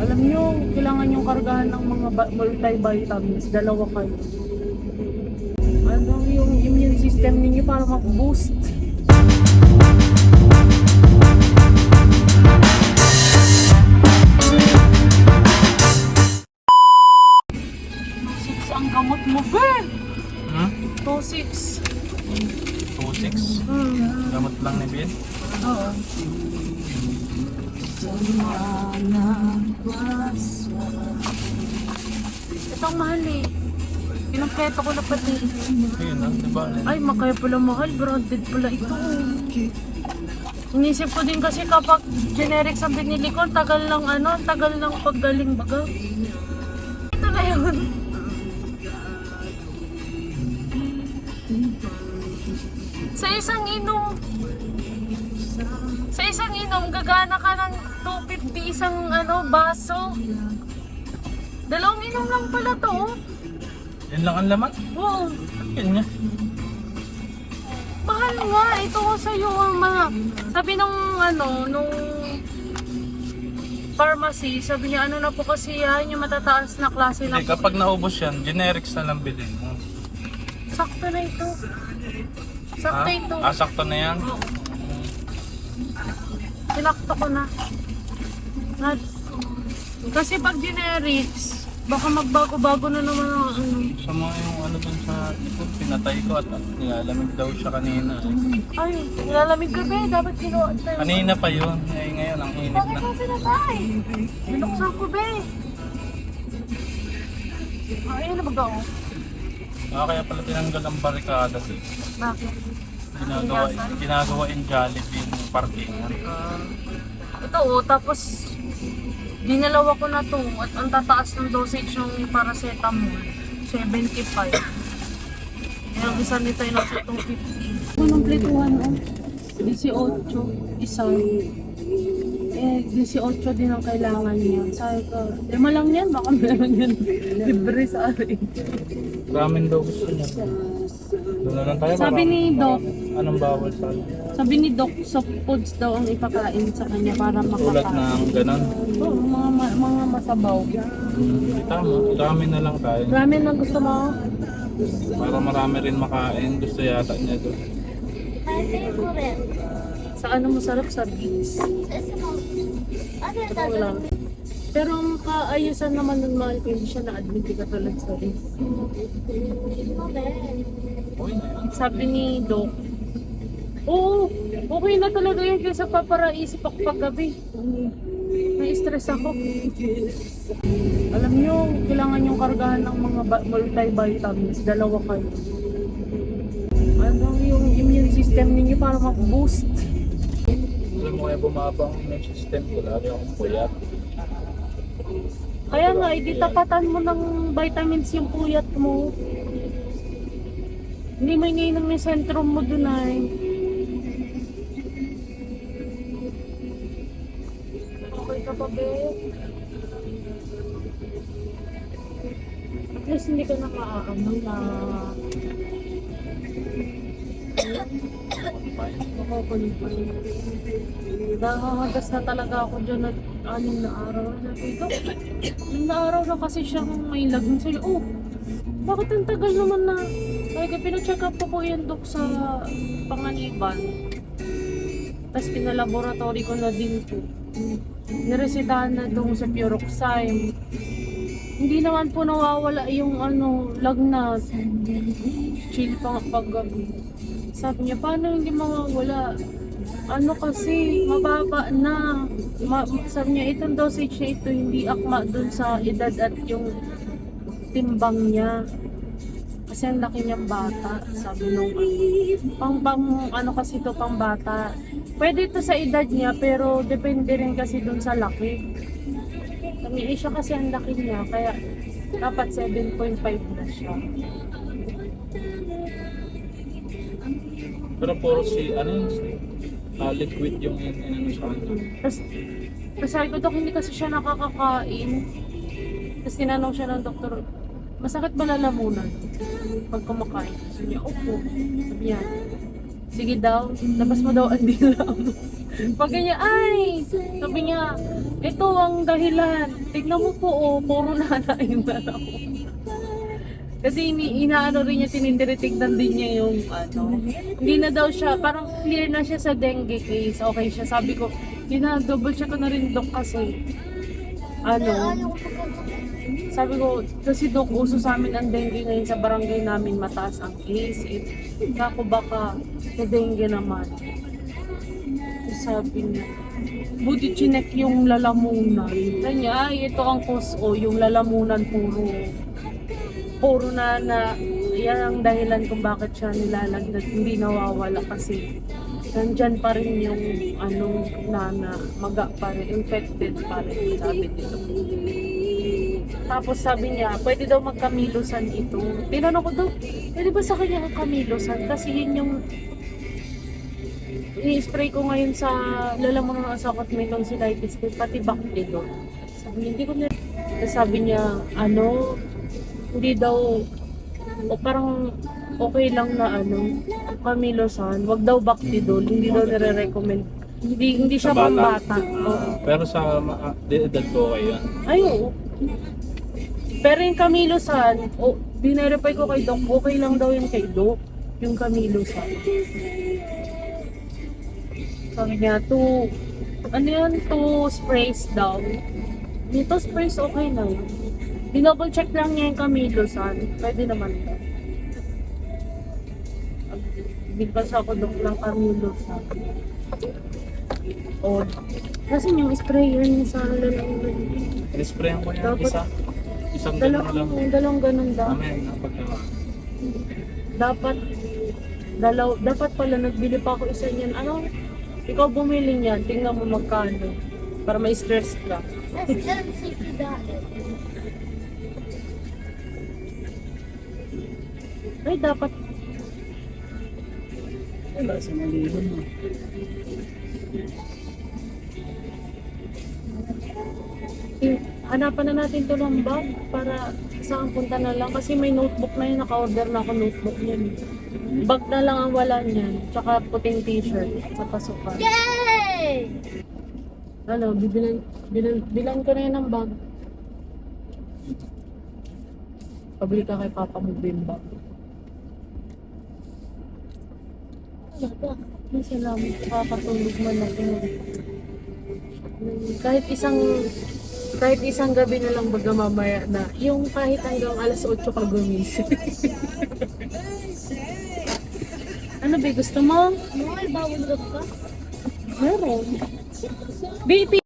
Alam nyo, kailangan yung kargahan ng mga multivitamins. Dalawa kayo. Ano yung immune system ninyo para mag-boost. Ang gamot mo, Ben! 2-6. 2.6? Gamot lang ni Ben? Oo. Ito ang mahal eh. Pinagketo ko na pati. Ayun na, diba? Ay, makaya pala mahal. Branded pala ito. Inisip ko din kasi kapag generic sa binili ko, tagal ng paggaling baga. Ito na yun. Sa isang inom, gagana ka ng 250 isang baso. Dalawang inom lang pala to. Yan lang ang laman? Oo. Yan niya. Mahal nga. Ito ko sa'yo ang mga... Sabi nung pharmacy, sabi niya na po kasi yan, yung matataas na klase Hindi, ng... kapag naubos yan, generics na lang bilhin mo. Sakto na ito. Sakto ito. Sakto na yan? Oo. Sinakto ko na. Kasi pag generics, baka magbago-bago na naman ang Sa mga yung dun sa likod, pinatay ko at nilalamig daw siya kanina. Ay, nilalamig ka ba? Dapat ginawa tayo. Kanina pa yun, ngayon ang init Bakit na. mo sinatay? Binuksan ko ba? Ayun na baga oh. Kaya pala tinanggal ang barikada eh. Bakit? Ginagawa in Jollibee yung parkingan. Ito oh, tapos dinalawa ko na to at ang tataas ng dosage ng paracetamol 75. Yung isa nito ay nasa 250. Anong plituhan oh? 18, isa. 18 din ang kailangan niya. Sabi ko, 5 lang yan, baka meron yan libre sa akin. Ramen daw gusto niya. Doon na lang tayo. Sabi ni Doc, anong bawal sa akin? sabi ni Doc, soft foods daw ang ipakain sa kanya para Ulat makakain. ng ganon. Oo, mga masabaw. Tama, ramen na lang tayo. Ramen na gusto mo? Para marami rin makain. Gusto yata niya doon. Sa ano masarap? Sa beans. Ito lang. Pero ang kaayusan naman ng mahal ko, hindi siya na-admit ka tulad sa rin. Okay na yan. Sabi ni Doc, oo, okay na talaga yun kaysa paparaisip ako paggabi. Na-stress ako. Alam nyo, kailangan yung kargahan ng mga multivitamins. Dalawa kayo. Ano yung immune system ninyo para mag-boost. Alam mo kaya bumaba ang immune system ko. Lagi akong puyat. Kaya nga, tapatan mo ng vitamins yung puyat mo. Hindi mo iniinom yung sentrum mo dun ay. Okay ka pa, be? At least hindi ka na maaano na... Nakakalipan. Nakakagas na talaga ako dyan at 6 na araw. Ito, 6 na araw na kasi siyang may lagnat sa'yo. Oh, bakit ang tagal naman na? Kaya pinacheck up ko po yung Doc sa Panganiban. Tapos pinalaboratory ko na din po. Niresetahan na doon sa Puroxime. Hindi naman po nawawala yung lagnat. Chill pa paggabi. Sabi niya, paano hindi mawawala? Kasi, mababa na. Sabi niya, itong dosage na ito, hindi akma dun sa edad at yung timbang niya. Kasi ang laki niyang bata. Sabi nung kasi ito, pang bata. Pwede ito sa edad niya, pero depende rin kasi dun sa laki. Sabi siya kasi ang laki niya, kaya dapat 7.5 na siya. Pero puro liquid yung sa kanya. Tapos sabi ko, Dok, hindi kasi siya nakakakain. Tapos tinanong siya ng doktor, masakit ba lalamunan pag kumakain? Sabi niya, opo. Sabi niya, sige daw, labas mo daw ang dila mo. Pag ganyan, ay! Sabi niya, Ito ang dahilan. Tignan mo po, oh, puro nanain na ako. Kasi inaano rin niya, tinitinitignan din niya yung ano. Hindi na daw siya, parang clear na siya sa dengue case. Okay siya. Sabi ko, double check ko na rin doc kasi. Ano, sabi ko, kasi doc, uso sa amin ang dengue ngayon sa barangay namin, mataas ang case. Kako baka sa dengue naman. Sabi niya, buti chinek yung lalamunan. Kanya, ay ito ang cause o, yung lalamunan puro na yan ang dahilan kung bakit siya nilalagdag, hindi nawawala kasi nandyan pa rin yung maga pa rin, infected pa rin, sabi nito. Tapos sabi niya, pwede daw magkamilosan ito. Tinanong ko daw, pwede ba sa kanya ang kamilosan? Kasi yun yung i-spray ko ngayon sa lalamunan ng asawa at may tonsillitis din, pati bacteria. Sabi niya, hindi ko na. Sabi niya, hindi daw, o parang okay lang na kamilosan, wag daw Bactidol, hindi daw nire-recommend. Hindi siya Sa bata? pambata. Oo. Pero sa edad ko okay yun. Ay, oo. Pero yung kamilosan, binerify ko kay Doc, okay lang daw yung kay Doc, yung kamilosan. Sabi niya, two sprays daw. Dito sprays okay na yun. Dinouble check lang niya yung kamilosan. Pwede naman daw. Bigkas ako Doc ng kamilosan. O, kasi yung sprayer niya sa lalamunan. Sprayan ko yan, Dapat- isang gano'n lang. Dalawang ganun daw. Amen, napagkawa. Dapat pala nagbili pa ako isa niyan. Ikaw bumili niyan, tingnan mo magkano. Para may stress ka. Ay, dapat. Wala, sinalihan mo. Hanapan na natin to ng bag para saan punta na lang. Kasi may notebook na yun, naka-order na ako notebook niyan. Bag na lang ang wala niyan. Tsaka puting t-shirt sa pasukan. Yay! Bilan ko na yun ng bag. Pabili ka kay Papa mo din bag. Ay, salamat. Kakatulog man ako. Kahit isang gabi na lang baga mamaya na. Yung kahit hanggang alas 8 ka gumising. Ano ba? Gusto mo? May bawal ka? Meron. Baby!